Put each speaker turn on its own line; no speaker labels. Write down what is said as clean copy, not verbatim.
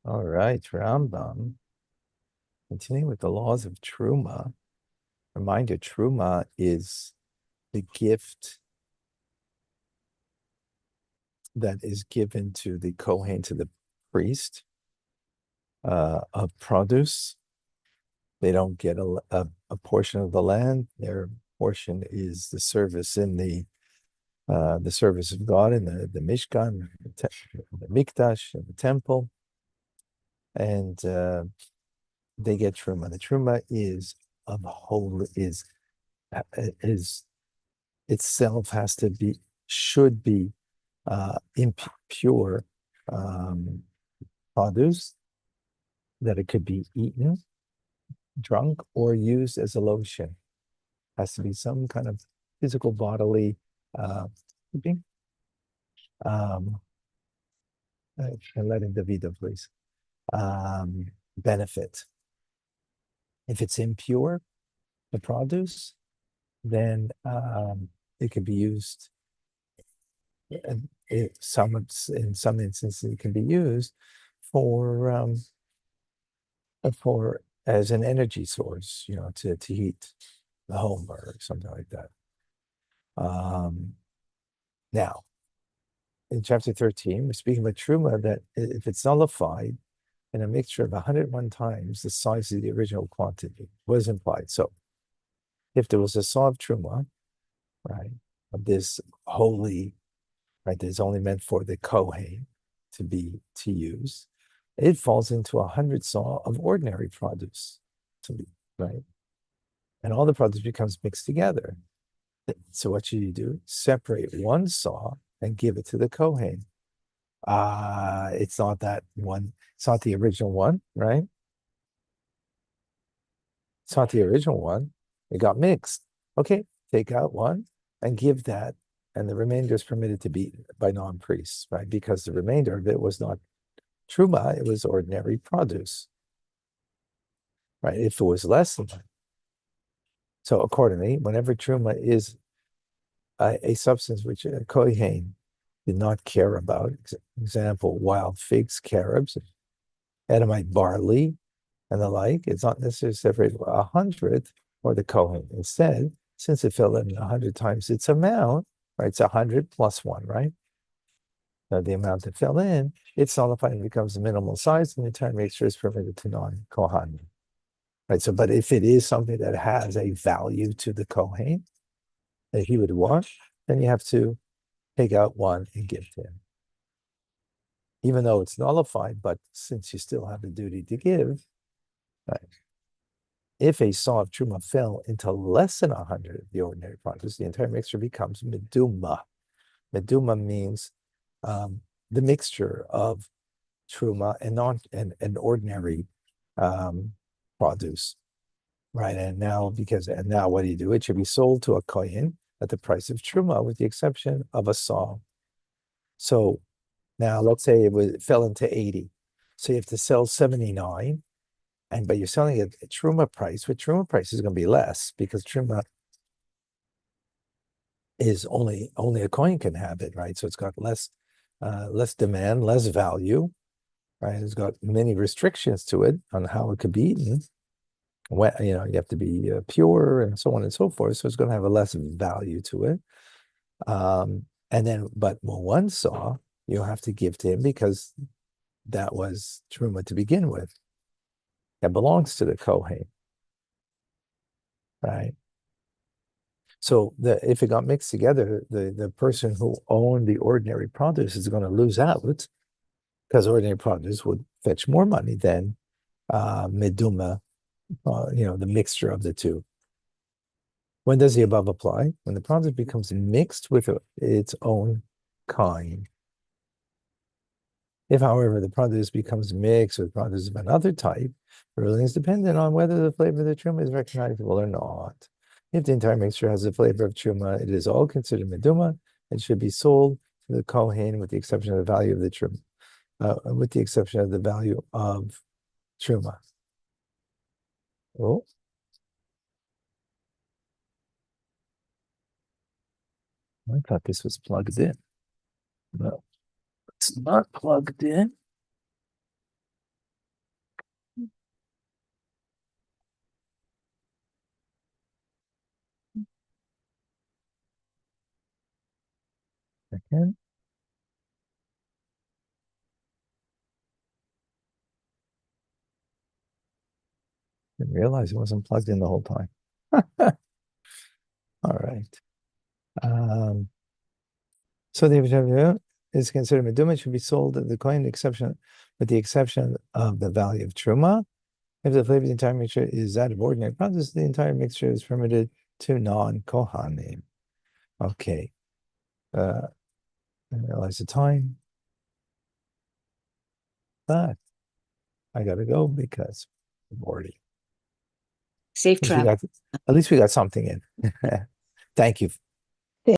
All right, Rambam. Continuing with the laws of Truma. Reminder, Truma is the gift that is given to the Kohen, to the priest, of produce. They don't get a portion of the land. Their portion is the service in the service of God in the Mishkan, the Mikdash, and the temple. And they get Truma. The Truma is of whole is itself should be impure produce, that it could be eaten, drunk, or used as a lotion. Has to be some kind of physical bodily keeping. And let in Davido, please. Benefit. If it's impure, the produce, then it can be used. In some instances, it can be used for as an energy source, to heat the home or something like that. Now, in chapter 13, we're speaking about truma, that if it's nullified in a mixture of 101 times the size of the original quantity, was implied. So, if there was a saw of truma, right, of this holy, right, that's only meant for the Kohen to use, it falls into 100 saw of ordinary produce, right? And all the produce becomes mixed together. So what should you do? Separate one saw and give it to the Kohen. It's not that one, it's not the original one, right? It's not the original one. It got mixed. Okay, take out one and give that, and the remainder is permitted to be eaten by non-priests, right? Because the remainder of it was not truma, it was ordinary produce, right? If it was less than that. So accordingly, whenever truma is a substance which a kohen did not care about, example, wild figs, carobs, Edomite barley, and the like, it's not necessarily separated by 100 or the kohen. Instead, since it fell in 100 times its amount, right? It's 100 plus one, right? Now the amount that fell in, it's nullified and becomes a minimal size, and the entire mixture is permitted to non-kohanim. Right. So, but if it is something that has a value to the kohen that he would wash, then you have to take out one and give to him, even though it's nullified. But since you still have a duty to give, right? If a saw of truma fell into less than 100 of the ordinary produce, the entire mixture becomes meduma. Meduma means the mixture of truma and ordinary produce, right? And now what do you do? It should be sold to a kohen at the price of truma, with the exception of a saw. So now let's say it fell into 80, so you have to sell 79. But you're selling it at truma price, which truma price is going to be less, because truma is only a coin can have it, right? So it's got less demand, less value, right? It's got many restrictions to it on how it could be eaten. When, you have to be pure and so on and so forth. So it's going to have a less value to it. But one saw you'll have to give to him, because that was truma to begin with. That belongs to the kohen, right? So if it got mixed together, the person who owned the ordinary produce is going to lose out, because ordinary produce would fetch more money than meduma, the mixture of the two. When does the above apply? When the produce becomes mixed with its own kind. If, however, the produce becomes mixed with produce of another type, the ruling is dependent on whether the flavor of the truma is recognizable or not. If the entire mixture has the flavor of truma, it is all considered meduma and should be sold to the kohen, with the exception of the value of the truma. With the exception of the value of truma. Oh, I thought this was plugged in. No, it's not plugged in. Second. Didn't realize it wasn't plugged in the whole time. All right. So the is considered meduma, should be sold at the coin exception, with the exception of the value of truma. If the flavor of the entire mixture is that of ordinary process, the entire mixture is permitted to non-kohanim. Okay. I realize the time, but I gotta go because I'm already.
Safe travel.
At least we got something in. Thank you.